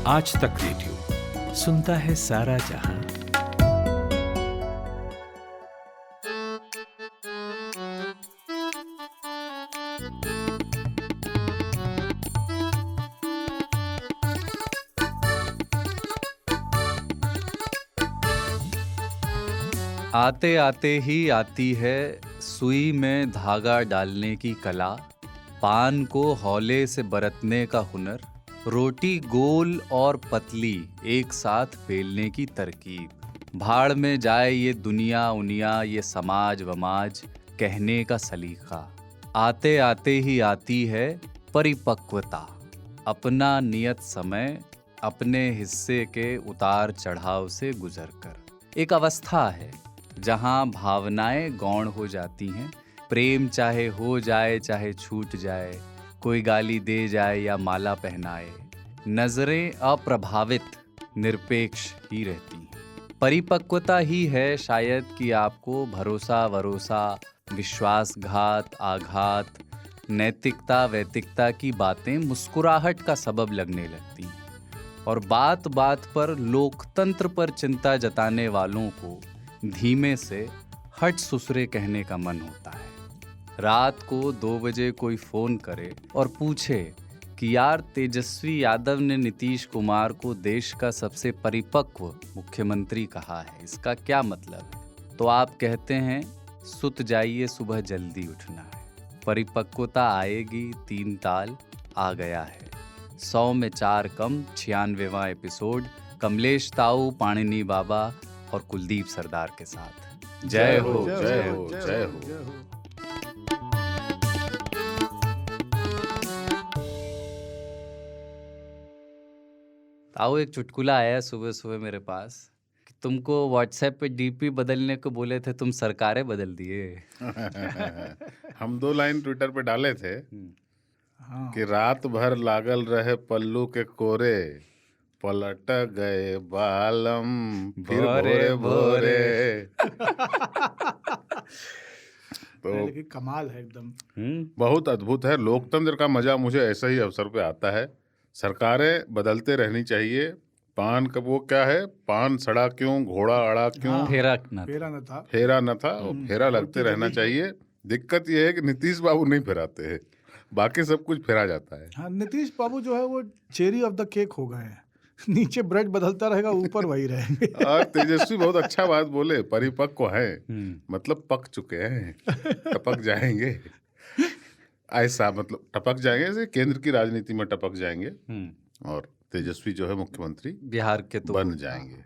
आज तक रेडियो सुनता है सारा जहां। आते आते ही आती है सुई में धागा डालने की कला, पान को हौले से बरतने का हुनर, रोटी गोल और पतली एक साथ बेलने की तरकीब। भाड़ में जाए ये दुनिया उनिया, ये समाज वमाज कहने का सलीका। आते आते ही आती है परिपक्वता, अपना नियत समय अपने हिस्से के उतार चढ़ाव से गुजरकर। एक अवस्था है जहां भावनाएं गौण हो जाती हैं, प्रेम चाहे हो जाए चाहे छूट जाए, कोई गाली दे जाए या माला पहनाए, नजरें अप्रभावित निरपेक्ष ही रहती हैं। परिपक्वता ही है शायद कि आपको भरोसा वरोसा, विश्वासघात आघात, नैतिकता वैतिकता की बातें मुस्कुराहट का सबब लगने लगती हैं और बात बात पर लोकतंत्र पर चिंता जताने वालों को धीमे से हट सुसरे कहने का मन होता है। रात को 2 बजे कोई फोन करे और पूछे कि यार तेजस्वी यादव ने नीतीश कुमार को देश का सबसे परिपक्व मुख्यमंत्री कहा है, इसका क्या मतलब है? तो आप कहते हैं सुत जाइए सुबह जल्दी उठना है। परिपक्वता आएगी 3 ताल आ गया है। 100 में 4 कम 96वां एपिसोड कमलेश ताऊ, पाणिनी बाबा और कुलदीप सरदार के साथ। जय हो जय हो जय हो। ताऊ, एक चुटकुला आया सुबह सुबह मेरे पास कि तुमको व्हाट्सएप पे डीपी बदलने को बोले थे, तुम सरकारें बदल दिए। हम 2 लाइन ट्विटर पे डाले थे कि रात भर लागल रहे पल्लू के कोरे, पलट गए बालम फिर भोरे भोरे। तो लेकिन कमाल है एकदम। बहुत अद्भुत है। लोकतंत्र का मजा मुझे ऐसा ही अवसर पे आता है। सरकारें बदलते रहनी चाहिए। पान का वो क्या है, पान सड़ा क्यों, घोड़ा अड़ा क्यों, फेरा न था और फेरा लगते रहना चाहिए। दिक्कत ये है कि नीतीश बाबू नहीं फेराते हैं, बाकी सब कुछ फेरा जाता है। हाँ, नीतीश बाबू जो है वो चेरी ऑफ द केक हो गए हैं। नीचे ब्रेड बदलता रहेगा, ऊपर वही रहेंगे। और तेजस्वी बहुत अच्छा बात बोले, परिपक्व हैं, मतलब पक चुके हैं, टपक जाएंगे। ऐसा मतलब टपक जाएंगे, जैसे केंद्र की राजनीति में टपक जाएंगे और तेजस्वी जो है मुख्यमंत्री बिहार के तो बन जाएंगे।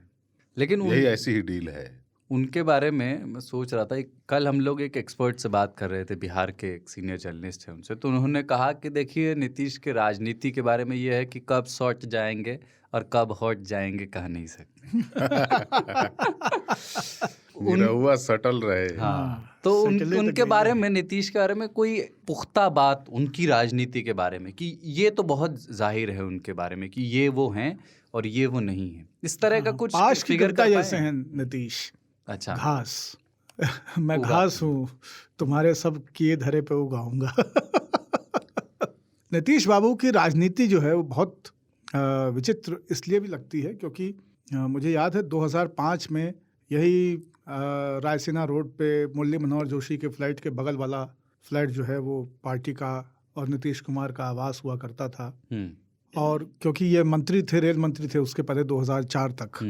लेकिन यही ऐसी ही डील है। उनके बारे में मैं सोच रहा था, कल हम लोग एक एक्सपर्ट से बात कर रहे थे, बिहार के एक सीनियर जर्नलिस्ट हैं उनसे, तो उन्होंने कहा कि देखिए नीतीश के राजनीति के बारे में ये है कि कब शॉर्ट जाएंगे और कब हॉट जाएंगे कह नहीं सकते। निरहुआ सटल रहे। हाँ, तो उनके बारे में, नीतीश के बारे में कोई पुख्ता बात उनकी राजनीति के बारे में कि ये तो बहुत जाहिर है उनके बारे में कि ये वो हैं और ये वो नहीं है, इस तरह का कुछ फिगर का जैसे हैं नीतीश। अच्छा, घास मैं घास हूँ, तुम्हारे सब किए धरे पे उगाऊंगा। नीतीश बाबू की राजनीति जो है वो बहुत विचित्र इसलिए भी लगती है क्योंकि मुझे याद है 2005 में यही रायसीना रोड पे मुरली मनोहर जोशी के फ्लैट के बगल वाला फ्लैट जो है वो पार्टी का और नीतीश कुमार का आवास हुआ करता था। और क्योंकि ये मंत्री थे, रेल मंत्री थे उसके पहले 2004 तक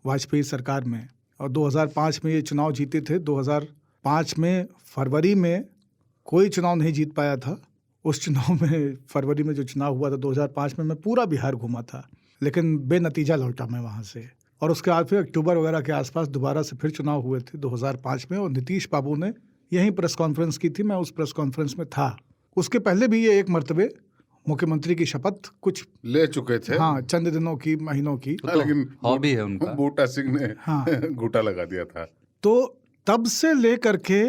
वाजपेयी सरकार में, और 2005 में ये चुनाव जीते थे। 2005 में फरवरी में कोई चुनाव नहीं जीत पाया था। उस चुनाव में फरवरी में जो चुनाव हुआ था 2005 में, मैं पूरा बिहार घूमा था, लेकिन बेनतीजा लौटा मैं वहाँ से। और उसके बाद फिर अक्टूबर वगैरह के आसपास दोबारा से फिर चुनाव हुए थे 2005 में, और नीतीश बाबू ने यहीं प्रेस कॉन्फ्रेंस की थी, मैं उस प्रेस कॉन्फ्रेंस में था। उसके पहले भी ये एक मरतबे मुख्यमंत्री की शपथ कुछ ले चुके थे। हाँ, चंद दिनों की, महीनों की। लेकिन हॉबी है उनका। बूटा सिंह ने घूटा लगा दिया था। तो तब से लेकर के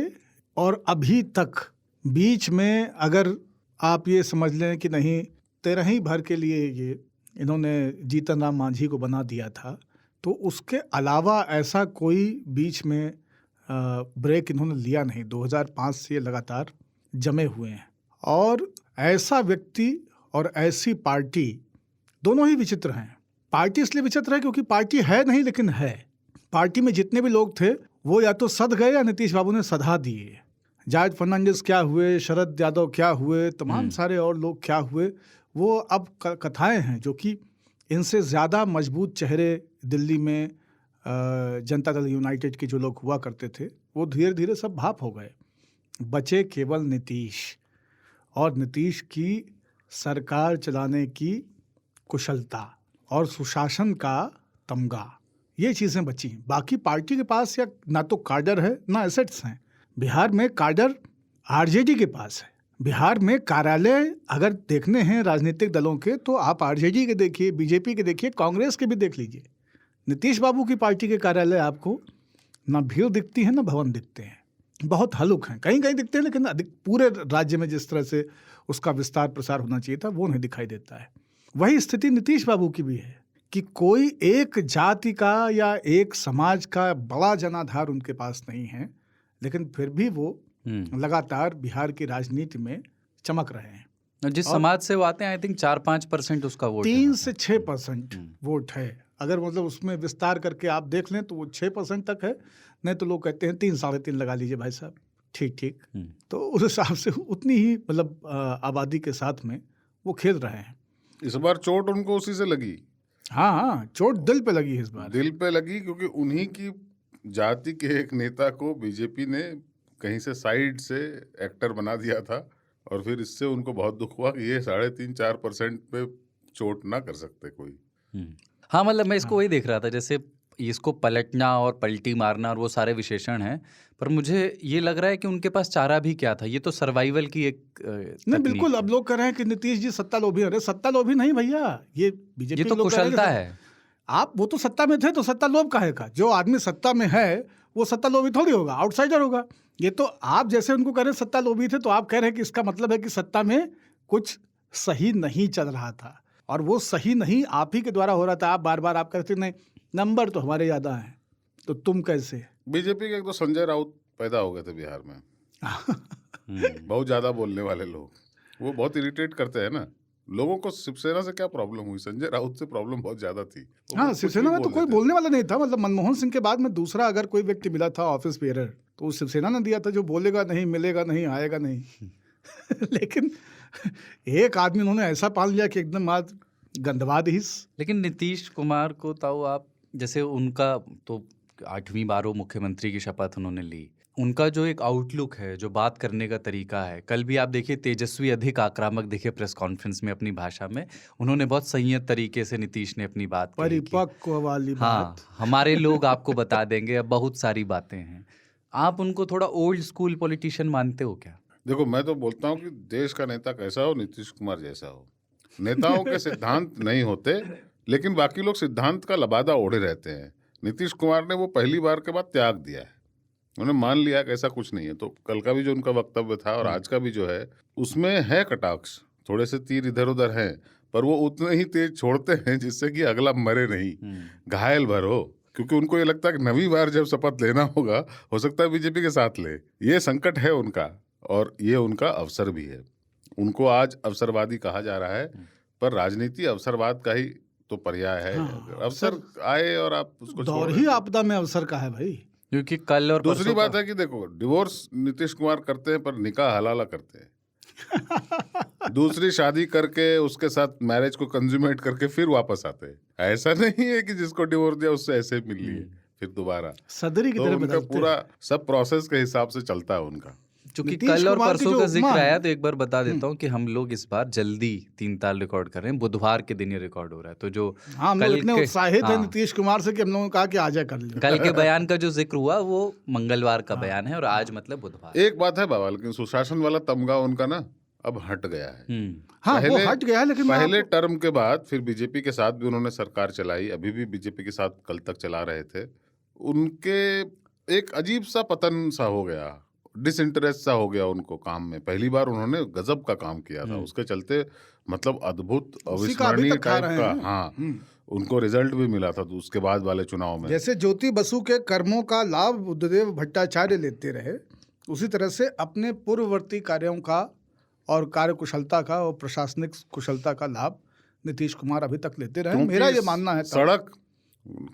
और अभी तक बीच में अगर आप ये समझ लें कि नहीं 13 भर के लिए ये इन्होंने जीतन राम मांझी को बना दिया था, तो उसके अलावा ऐसा कोई बीच में ब्रेक इन्होंने लिया नहीं। 2005 से ये लगातार जमे हुए हैं। और ऐसा व्यक्ति और ऐसी पार्टी दोनों ही विचित्र हैं। पार्टी इसलिए विचित्र है क्योंकि पार्टी है नहीं लेकिन है। पार्टी में जितने भी लोग थे वो या तो सध गए या नीतीश बाबू ने सधा दिए। जायद फर्नांडिस क्या हुए, शरद यादव क्या हुए, तमाम सारे और लोग क्या हुए, वो अब कथाएं हैं जो कि इनसे ज़्यादा मजबूत चेहरे दिल्ली में जनता दल यूनाइटेड के जो लोग हुआ करते थे वो धीरे धीरे सब भाप हो गए। बचे केवल नीतीश और नीतीश की सरकार चलाने की कुशलता और सुशासन का तमगा, ये चीज़ें बची। बाकी पार्टी के पास या ना तो कार्डर है ना एसेट्स हैं। बिहार में कार्डर आरजेडी के पास है। बिहार में कार्यालय अगर देखने हैं राजनीतिक दलों के तो आप आरजेडी के देखिए, बीजेपी के देखिए, कांग्रेस के भी देख लीजिए। नीतीश बाबू की पार्टी के कार्यालय आपको ना भीड़ दिखती है ना भवन दिखते हैं, बहुत हल्लुक हैं। कहीं कहीं दिखते हैं लेकिन अधिक पूरे राज्य में जिस तरह से उसका विस्तार प्रसार होना चाहिए था वो नहीं दिखाई देता है। वही स्थिति नीतीश बाबू की भी है कि कोई एक जाति का या एक समाज का बड़ा जनाधार उनके पास नहीं है, लेकिन फिर भी वो लगातार बिहार की राजनीति में चमक रहे हैं। जिस समाज से वो आते हैं आई थिंक 4-5% उसका वोट 3 से 6% वोट है। अगर मतलब उसमें विस्तार करके आप देख लें तो वो 6% तक है, नहीं तो लोग कहते हैं 3-3.5 लगा लीजिए भाई साहब, ठीक। तो उस हिसाब से उतनी ही मतलब आबादी के साथ में वो खेल रहे हैं। इस बार चोट उनको उसी से लगी। हाँ, चोट दिल पे लगी इस बार। दिल पे लगी क्योंकि उन्हीं की जाति के एक नेता को बीजेपी ने कहीं से साइड से एक्टर बना दिया था और फिर इससे उनको बहुत दुख हुआ कि ये 3.5-4% पे चोट ना कर सकते कोई। हाँ, मतलब मैं इसको वही देख रहा था, जैसे इसको पलटना और पलटी मारना और वो सारे विशेषण हैं, पर मुझे ये लग रहा है कि उनके पास चारा भी क्या था। ये तो सर्वाइवल की एक नहीं, बिल्कुल। अब लोग कह रहे हैं कि नीतीश जी सत्ता लोभी। अरे सत्ता लोभी नहीं भैया, ये बीजेपी, ये तो कुशलता है। आप वो तो सत्ता में थे तो सत्ता लोभ काहे का? जो आदमी सत्ता में है वो सत्ता लोभी थोड़ी होगा, आउटसाइडर होगा। ये तो आप जैसे उनको कह रहे हैं सत्ता लोभी थे, तो आप कह रहे हैं कि इसका मतलब है कि सत्ता में कुछ सही नहीं चल रहा था और वो सही नहीं आप ही के द्वारा हो रहा था। आप बार बार आप कहते नहीं नंबर तो हमारे ज़्यादा हैं, तो तुम कैसे? बीजेपी के एक तो संजय राउत पैदा हो गए थे बिहार में बहुत ज्यादा बोलने वाले लोग, वो बहुत इरिटेट करते हैं ना लोगों को। शिवसेना से क्या प्रॉब्लम हुई? संजय राउत से प्रॉब्लम बहुत ज्यादा थी। हाँ, शिवसेना में तो कोई बोलने वाला नहीं था। मतलब मनमोहन सिंह के बाद में दूसरा अगर कोई व्यक्ति मिला था ऑफिस बेरर तो वो शिवसेना ने दिया था, जो बोलेगा नहीं, मिलेगा नहीं, आएगा नहीं लेकिन एक आदमी उन्होंने ऐसा पाल लिया कि एकदम आज गंदवाद ही। लेकिन नीतीश कुमार को ताऊ आप जैसे उनका तो 8वीं बार वो मुख्यमंत्री की शपथ उन्होंने ली, उनका जो एक आउटलुक है, जो बात करने का तरीका है, कल भी आप देखिए तेजस्वी अधिक आक्रामक दिखे प्रेस कॉन्फ्रेंस में अपनी भाषा में। उन्होंने बहुत संयत तरीके से नीतीश ने अपनी बात परिपक्व वाली बात। हाँ, हमारे लोग आपको बता देंगे, अब बहुत सारी बातें हैं। आप उनको थोड़ा ओल्ड स्कूल पॉलिटिशियन मानते हो क्या? देखो, मैं तो बोलता हूँ कि देश का नेता कैसा हो, नीतीश कुमार जैसा हो। नेताओं के सिद्धांत नहीं होते, लेकिन बाकी लोग सिद्धांत का लबादा ओढ़े रहते हैं। नीतीश कुमार ने वो पहली बार के बाद त्याग दिया है, उन्होंने मान लिया कि ऐसा कुछ नहीं है। तो कल का भी जो उनका वक्तव्य था और आज का भी जो है उसमें है कटाक्ष, थोड़े से तीर इधर उधर हैं, पर वो उतने ही तेज छोड़ते हैं जिससे कि अगला मरे नहीं, घायल भर हो। क्योंकि उनको ये लगता है कि 9वीं बार जब शपथ लेना होगा हो सकता है बीजेपी के साथ ले। ये संकट है उनका और ये उनका अवसर भी है। उनको आज अवसरवादी कहा जा रहा है, पर राजनीति अवसरवाद का ही तो पर्याय है। अवसर आए और आप उसको दौर ही आपदा में अवसर का है भाई। क्योंकि कल और दूसरी बात है कि देखो, डिवोर्स नीतीश कुमार करते हैं पर निकाह हलाला करते हैं दूसरी शादी करके उसके साथ मैरिज को कंज्यूमेट करके फिर वापस आते हैं। ऐसा नहीं है कि जिसको डिवोर्स दिया उससे ऐसे ही मिल लिए फिर दोबारा सदरी की तो तरह उनका पूरा सब प्रोसेस के हिसाब से चलता है उनका। चूंकि कल और परसों का जिक्र आया तो एक बार बता देता हूँ कि हम लोग इस बार जल्दी 3 ताल रिकॉर्ड कर रहे हैं, बुधवार के दिन ये रिकॉर्ड हो रहा है। तो जो हम लोग इतने उत्साहित हैं नीतीश कुमार से कि हम लोगों ने कहा कि आज कर लिया। कल के बयान का जो जिक्र हुआ वो मंगलवार का बयान है और आज मतलब बुधवार। एक बात है बाबा, लेकिन सुशासन वाला तमगा उनका ना अब हट गया है। हाँ, वो हट गया है, लेकिन पहले टर्म के बाद फिर बीजेपी के साथ भी उन्होंने सरकार चलाई, अभी भी बीजेपी के साथ कल तक चला रहे थे। उनके एक अजीब सा पतन सा हो गया, डिसइंटरेस्ट सा हो गया उनको काम में। पहली बार उन्होंने गजब का काम किया था, उसके चलते मतलब अद्भुत अविस्मरणीय टाइप का। हाँ, उनको रिजल्ट भी मिला था तो उसके बाद वाले चुनाव में। जैसे ज्योति बसु के कर्मों का लाभ बुद्धदेव भट्टाचार्य लेते रहे, उसी तरह से अपने पूर्ववर्ती कार्यों का और कार्य कुशलता का और प्रशासनिक कुशलता का लाभ नीतीश कुमार अभी तक लेते रहे। क्योंकि मेरा ये मानना है सड़क,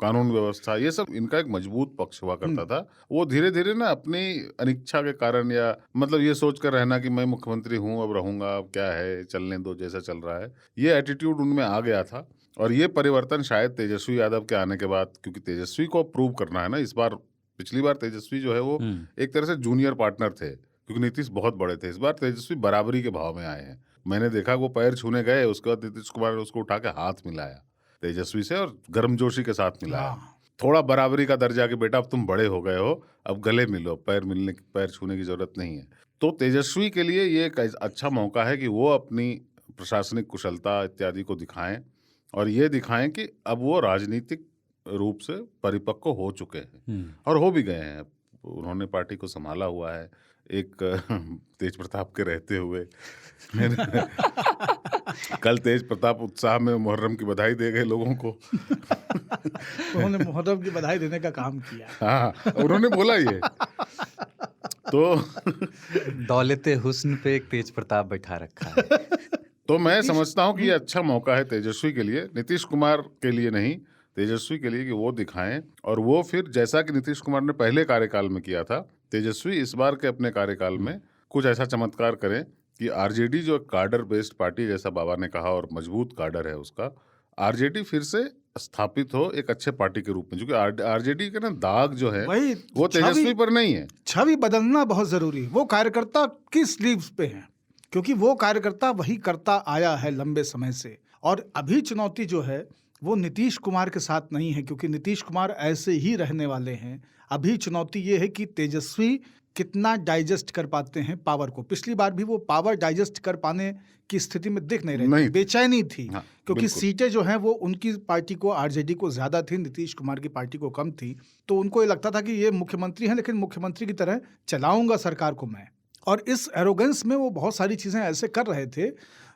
कानून व्यवस्था, ये सब इनका एक मजबूत पक्ष हुआ करता था। वो धीरे धीरे ना अपनी अनिच्छा के कारण, या मतलब ये सोच कर रहना कि मैं मुख्यमंत्री हूँ, अब रहूंगा, अब क्या है, चलने दो जैसा चल रहा है, ये एटीट्यूड उनमें आ गया था। और ये परिवर्तन शायद तेजस्वी यादव के आने के बाद, क्योंकि तेजस्वी को प्रूव करना है ना इस बार। पिछली बार तेजस्वी जो है वो एक तरह से जूनियर पार्टनर थे, क्योंकि नीतीश बहुत बड़े थे। इस बार तेजस्वी बराबरी के भाव में आए हैं। मैंने देखा वो पैर छूने गए, उसके बाद नीतीश कुमार ने उसको उठा के हाथ मिलाया तेजस्वी से, और गर्मजोशी के साथ मिलाया। थोड़ा बराबरी का दर्जा कि बेटा अब तुम बड़े हो गए हो, अब गले मिलो, पैर छूने की जरूरत नहीं है। तो तेजस्वी के लिए ये एक अच्छा मौका है कि वो अपनी प्रशासनिक कुशलता इत्यादि को दिखाएं, और ये दिखाएं कि अब वो राजनीतिक रूप से परिपक्व हो चुके हैं, और हो भी गए हैं। उन्होंने पार्टी को संभाला हुआ है, एक तेज प्रताप के रहते हुए। कल तेज प्रताप उत्साह में मुहर्रम की बधाई दे गए लोगों को। उन्होंने मुहर्रम की बधाई देने का काम किया। हाँ, उन्होंने बोला ये तो दौलते हुस्न पे एक तेज प्रताप बैठा रखा है। तो मैं समझता हूँ कि ये अच्छा मौका है तेजस्वी के लिए, नीतीश कुमार के लिए नहीं, तेजस्वी के लिए, कि वो दिखाएं। और वो फिर जैसा कि नीतीश कुमार ने पहले कार्यकाल में किया था, तेजस्वी इस बार के अपने कार्यकाल में कुछ ऐसा चमत्कार करें कि आरजेडी जो कार्डर बेस्ड पार्टी, जैसा बाबा ने कहा, और मजबूत कार्डर है उसका, आरजेडी फिर से स्थापित हो एक अच्छे पार्टी के रूप में। क्योंकि आरजेडी के ना दाग जो है वो तेजस्वी पर नहीं है। छवि बदलना बहुत जरूरी है। वो कार्यकर्ता की स्लीव्स पे है, क्योंकि वो कार्यकर्ता वही करता आया है लंबे समय से। और अभी चुनौती जो है वो नीतीश कुमार के साथ नहीं है, क्योंकि नीतीश कुमार ऐसे ही रहने वाले हैं। अभी चुनौती ये है कि तेजस्वी कितना डाइजेस्ट कर पाते हैं पावर को। पिछली बार भी वो पावर डाइजेस्ट कर पाने की स्थिति में दिख नहीं रही, बेचैनी थी। हाँ, क्योंकि सीटें जो हैं वो उनकी पार्टी को, आरजेडी को ज्यादा थी, नीतीश कुमार की पार्टी को कम थी। तो उनको ये लगता था कि ये मुख्यमंत्री हैं, लेकिन मुख्यमंत्री की तरह चलाऊंगा सरकार को मैं। और इस एरोगेंस में वो बहुत सारी चीजें ऐसे कर रहे थे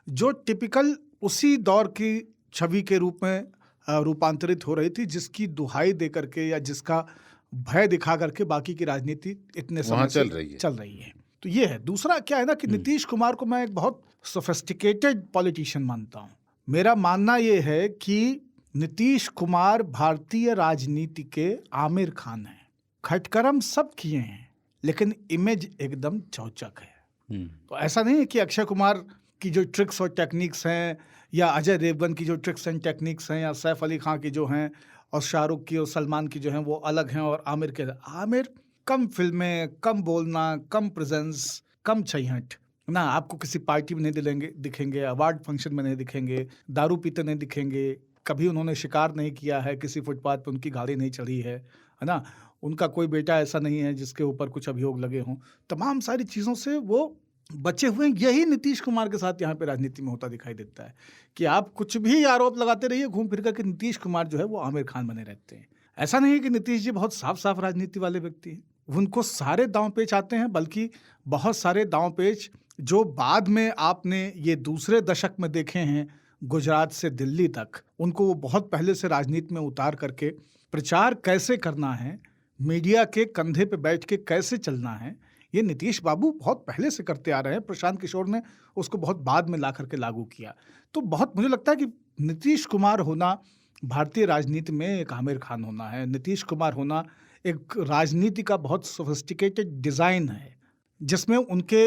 जो टिपिकल उसी दौर की छवि के रूप में रूपांतरित हो रही थी, जिसकी दुहाई दे करके या जिसका भय दिखा करके बाकी की राजनीति इतने समय से चल रही है। तो ये है। दूसरा क्या है ना कि नीतीश कुमार को मैं एक बहुत सोफिस्टिकेटेड पॉलिटिशियन मानता हूँ। मेरा मानना ये है कि नीतीश कुमार भारतीय राजनीति के आमिर खान हैं। खटकरम सब किए हैं, लेकिन इमेज एकदम चौचक है। तो ऐसा नहीं है कि अक्षय कुमार की जो ट्रिक्स और टेक्निक्स हैं, या अजय देवगन की जो ट्रिक्स एंड टेक्निक्स हैं, या सैफ अली खान की जो हैं, और शाहरुख की और सलमान की जो हैं, वो अलग हैं। और आमिर कम फिल्में, कम बोलना, कम प्रेजेंस, कम छैहट ना, आपको किसी पार्टी में नहीं दिखेंगे, अवार्ड फंक्शन में नहीं दिखेंगे, दारू पीते नहीं दिखेंगे, कभी उन्होंने शिकार नहीं किया है, किसी फुटपाथ पर उनकी गाड़ी नहीं चढ़ी है ना, उनका कोई बेटा ऐसा नहीं है जिसके ऊपर कुछ अभियोग लगे हों। तमाम सारी चीज़ों से वो बचे हुए। यही नीतीश कुमार के साथ यहाँ पे राजनीति में होता दिखाई देता है कि आप कुछ भी आरोप लगाते रहिए घूम फिर कर के, नीतीश कुमार जो है वो आमिर खान बने रहते हैं। ऐसा नहीं है कि नीतीश जी बहुत साफ साफ राजनीति वाले व्यक्ति हैं, उनको सारे दांव पेच आते हैं, बल्कि बहुत सारे दांव पेच जो बाद में आपने ये दूसरे दशक में देखे हैं, गुजरात से दिल्ली तक, उनको वो बहुत पहले से राजनीति में उतार करके प्रचार कैसे करना है, मीडिया के कंधे पे बैठ के कैसे चलना है, ये नीतीश बाबू बहुत पहले से करते आ रहे हैं। प्रशांत किशोर ने उसको बहुत बाद में ला करके लागू किया। तो बहुत मुझे लगता है कि नीतीश कुमार होना भारतीय राजनीति में एक आमिर खान होना है। नीतीश कुमार होना एक राजनीति का बहुत सोफिस्टिकेटेड डिज़ाइन है, जिसमें उनके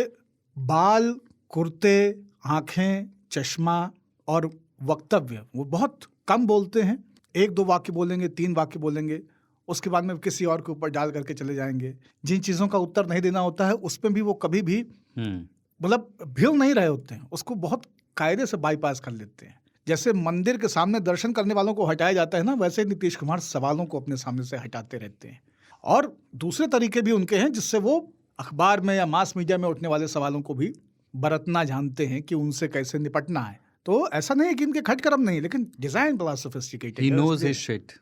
बाल, कुर्ते, आँखें, चश्मा और वक्तव्य, वो बहुत कम बोलते हैं। 1-2 वाक्य बोलेंगे, 3 वाक्य बोलेंगे, उसके बाद में किसी और के ऊपर डाल करके चले जाएंगे। जिन चीज़ों का उत्तर नहीं देना होता है उस पर भी वो कभी भी मतलब भिड़ नहीं रहे होते हैं, उसको बहुत कायदे से बाईपास कर लेते हैं। जैसे मंदिर के सामने दर्शन करने वालों को हटाया जाता है ना, वैसे नीतीश कुमार सवालों को अपने सामने से हटाते रहते हैं। और दूसरे तरीके भी उनके हैं जिससे वो अखबार में या मास मीडिया में उठने वाले सवालों को भी बरतना जानते हैं कि उनसे कैसे निपटना है। तो ऐसा नहीं है कि इनके खटकरम नहीं, लेकिन डिजाइन बड़ा सोफिस्टिकेटेड है। He knows his shit.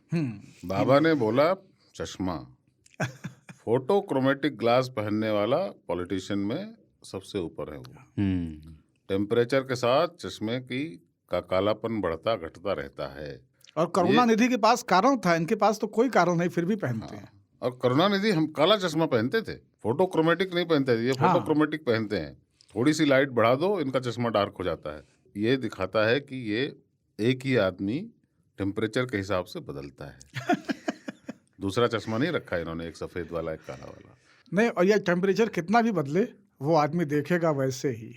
बाबा ने बोला चश्मा। फोटोक्रोमेटिक ग्लास पहनने वाला पॉलिटिशियन में सबसे ऊपर है वो। टेम्परेचर के साथ चश्मे का कालापन बढ़ता घटता रहता है। और करुणानिधि के पास कारण था, इनके पास तो कोई कारण नहीं, फिर भी पहनते हैं। और करुणानिधि हम काला चश्मा पहनते थे, फोटोक्रोमेटिक नहीं पहनते थे। ये फोटोक्रोमेटिक पहनते हैं, थोड़ी सी लाइट बढ़ा दो इनका चश्मा डार्क हो जाता है। ये दिखाता है कि ये एक ही आदमी टेम्परेचर के हिसाब से बदलता है। दूसरा चश्मा नहीं रखा इन्होंने, एक सफेद वाला एक काला वाला नहीं। और ये टेम्परेचर कितना भी बदले वो आदमी देखेगा वैसे ही।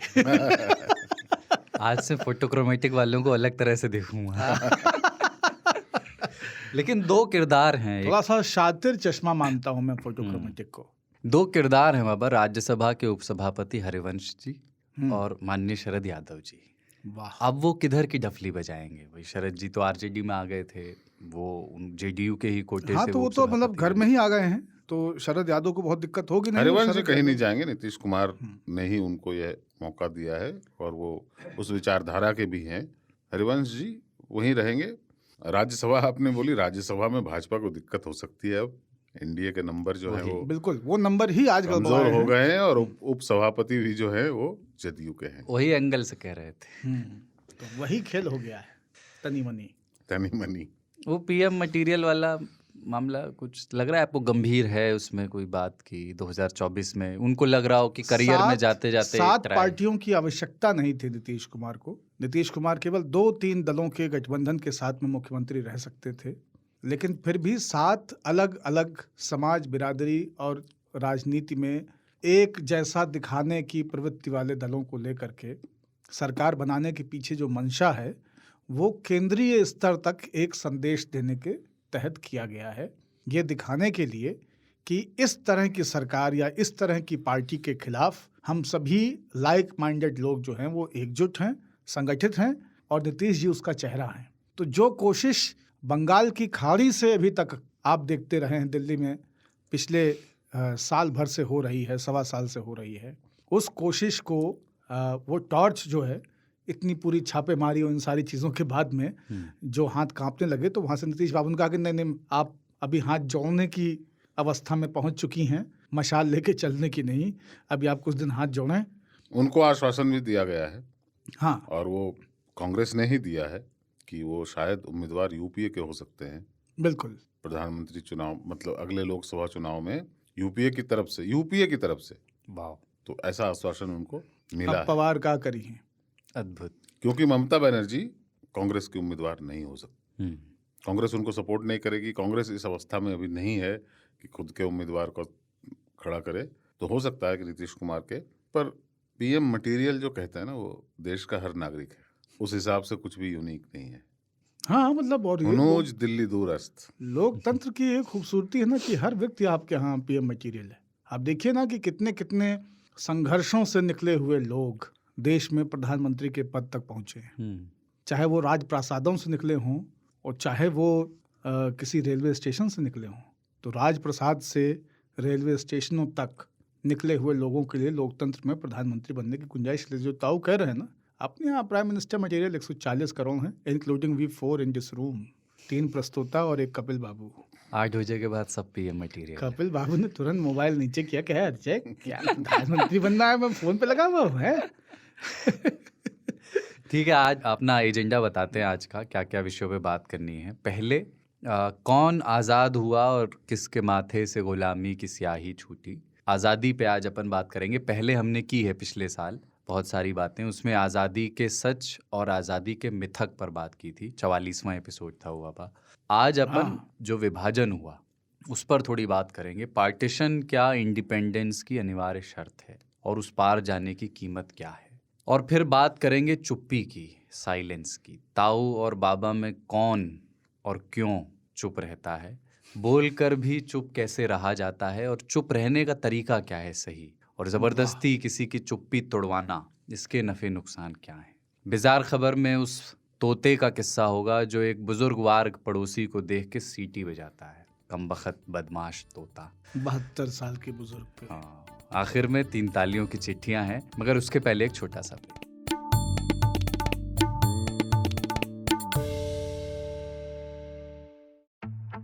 आज से फोटोक्रोमेटिक वालों को अलग तरह से देखूंगा। लेकिन दो किरदार हैं, थोड़ा सा शातिर चश्मा मानता हूँ मैं फोटोक्रोमेटिक को। दो किरदार हैं बाबा, राज्यसभा के उपसभापति हरिवंश जी और माननीय शरद यादव जी। वाह। अब वो किधर की डफली बजाएंगे? भाई शरद जी तो आरजेडी में आ गए थे, वो जेडीयू के ही कोटे हाँ, से तो वो तो मतलब घर में ही आ गए हैं, तो शरद यादव को बहुत दिक्कत होगी नहीं। हरिवंश जी कहीं नहीं जाएंगे, नीतीश कुमार ने ही उनको यह मौका दिया है और वो उस विचारधारा के भी हैं। हरिवंश जी वहीं रहेंगे। राज्यसभा आपने बोली, राज्यसभा में भाजपा को दिक्कत हो सकती है। अब एनडीए के नंबर जो है वो बिल्कुल वो नंबर ही आज कमजोर हो गए हैं और उप सभापति भी जो है वो जदयू के हैं। वही एंगल से कह रहे थे। तो वही खेल हो गया है, तनी मनी। वो पीएम मटेरियल वाला मामला कुछ लग रहा है आपको गंभीर है? उसमें कोई बात की 2024 में उनको लग रहा हो कि करियर में जाते जाते 7 पार्टियों की आवश्यकता नहीं थी नीतीश कुमार को। नीतीश कुमार केवल 2-3 दलों के गठबंधन के साथ में मुख्यमंत्री रह सकते थे, लेकिन फिर भी 7 अलग अलग समाज, बिरादरी और राजनीति में एक जैसा दिखाने की प्रवृत्ति वाले दलों को लेकर के सरकार बनाने के पीछे जो मंशा है वो केंद्रीय स्तर तक एक संदेश देने के तहत किया गया है, ये दिखाने के लिए कि इस तरह की सरकार या इस तरह की पार्टी के खिलाफ हम सभी लाइक माइंडेड लोग जो हैं वो एकजुट हैं, संगठित हैं और नीतीश जी उसका चेहरा हैं। तो जो कोशिश बंगाल की खाड़ी से अभी तक आप देखते रहे हैं दिल्ली में पिछले साल भर से हो रही है, 1.25 साल से हो रही है, उस कोशिश को वो टॉर्च जो है इतनी पूरी छापेमारी और इन सारी चीज़ों के बाद में जो हाथ कांपने लगे, तो वहाँ से नीतीश बाबू ने कहा कि नहीं, आप अभी हाथ जोड़ने की अवस्था में पहुँच चुकी हैं, मशाल लेके चलने की नहीं, अभी आप कुछ दिन हाथ जोड़ें। उनको आश्वासन भी दिया गया है। हाँ, और वो कांग्रेस ने ही दिया है कि वो शायद उम्मीदवार यूपीए के हो सकते हैं। बिल्कुल। प्रधानमंत्री चुनाव मतलब अगले लोकसभा चुनाव में यूपीए की तरफ से। वाह। तो ऐसा आश्वासन उनको मिला अब पवार का करी है। अद्भुत। क्योंकि ममता बनर्जी कांग्रेस की उम्मीदवार नहीं हो सकती, कांग्रेस उनको सपोर्ट नहीं करेगी। कांग्रेस इस अवस्था में अभी नहीं है कि खुद के उम्मीदवार को खड़ा करे। तो हो सकता है कि नीतीश कुमार के, पर पीएम मटेरियल जो कहते हैं ना, वो देश का हर नागरिक है, उस हिसाब से कुछ भी यूनिक नहीं है। हाँ, मतलब और मनोज दिल्ली दूरस्थ। लोकतंत्र की एक खूबसूरती है ना कि हर व्यक्ति आपके यहाँ पीएम मटेरियल है। आप देखिए ना कि कितने कितने संघर्षों से निकले हुए लोग देश में प्रधानमंत्री के पद तक पहुंचे हैं, चाहे वो राजप्रासादों से निकले हों और चाहे वो किसी रेलवे स्टेशन से निकले हों। तो राजप्रसाद से रेलवे स्टेशनों तक निकले हुए लोगों के लिए लोकतंत्र में प्रधानमंत्री बनने की गुंजाइश, जो ताऊ कह रहे हैं ना, अपने यहाँ प्राइम मिनिस्टर मटेरियल 140 करोड़ हैं, including we 4 in this room, 3 प्रस्तोता और 1 कपिल बाबू। 8 बजे के बाद सब पीएम मटेरियल। कपिल बाबू ने तुरंत मोबाइल नीचे किया, क्या अजय क्या प्रधानमंत्री बनना है, मैं फोन पे लगा हुआ है। ठीक है, आज अपना एजेंडा बताते हैं आज का क्या क्या विषयों पे बात करनी है। पहले कौन आज़ाद हुआ और किसके माथे से गुलामी की स्याही छूटी, आज़ादी पे आज अपन बात करेंगे। पहले हमने की है पिछले साल बहुत सारी बातें, उसमें आज़ादी के सच और आज़ादी के मिथक पर बात की थी, 44वां एपिसोड था हुआ था। आज अपन जो विभाजन हुआ उस पर थोड़ी बात करेंगे। पार्टीशन क्या इंडिपेंडेंस की अनिवार्य शर्त है और उस पार जाने की कीमत क्या है। और फिर बात करेंगे चुप्पी की, साइलेंस की। ताऊ और बाबा में कौन और क्यों चुप रहता है, बोलकर भी चुप कैसे रहा जाता है और चुप रहने का तरीका क्या है सही, और ज़बरदस्ती किसी की चुप्पी तोड़वाना, इसके नफ़े नुकसान क्या हैं। बिजार खबर में उस तोते का किस्सा होगा जो एक बुजुर्गवार पड़ोसी को देख के सीटी बजाता है, कमबख्त बदमाश तोता। 72 साल के बुजुर्ग पे। हाँ, आखिर में 3 तालियों की चिट्ठियां हैं, मगर उसके पहले एक छोटा सा ब्रेक।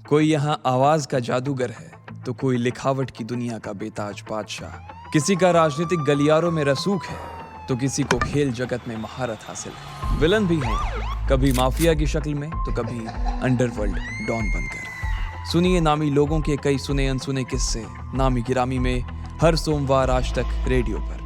कोई यहाँ आवाज का जादूगर है तो कोई लिखावट की दुनिया का बेताज बादशाह। किसी का राजनीतिक गलियारों में रसूख है तो किसी को खेल जगत में महारत हासिल है। विलन भी हैं, कभी माफिया की शक्ल में तो कभी अंडरवर्ल्ड डॉन बनकर। सुनिए नामी लोगों के कई सुने अनसुने किस्से, नामी गिरामी में हर सोमवार आज तक रेडियो पर।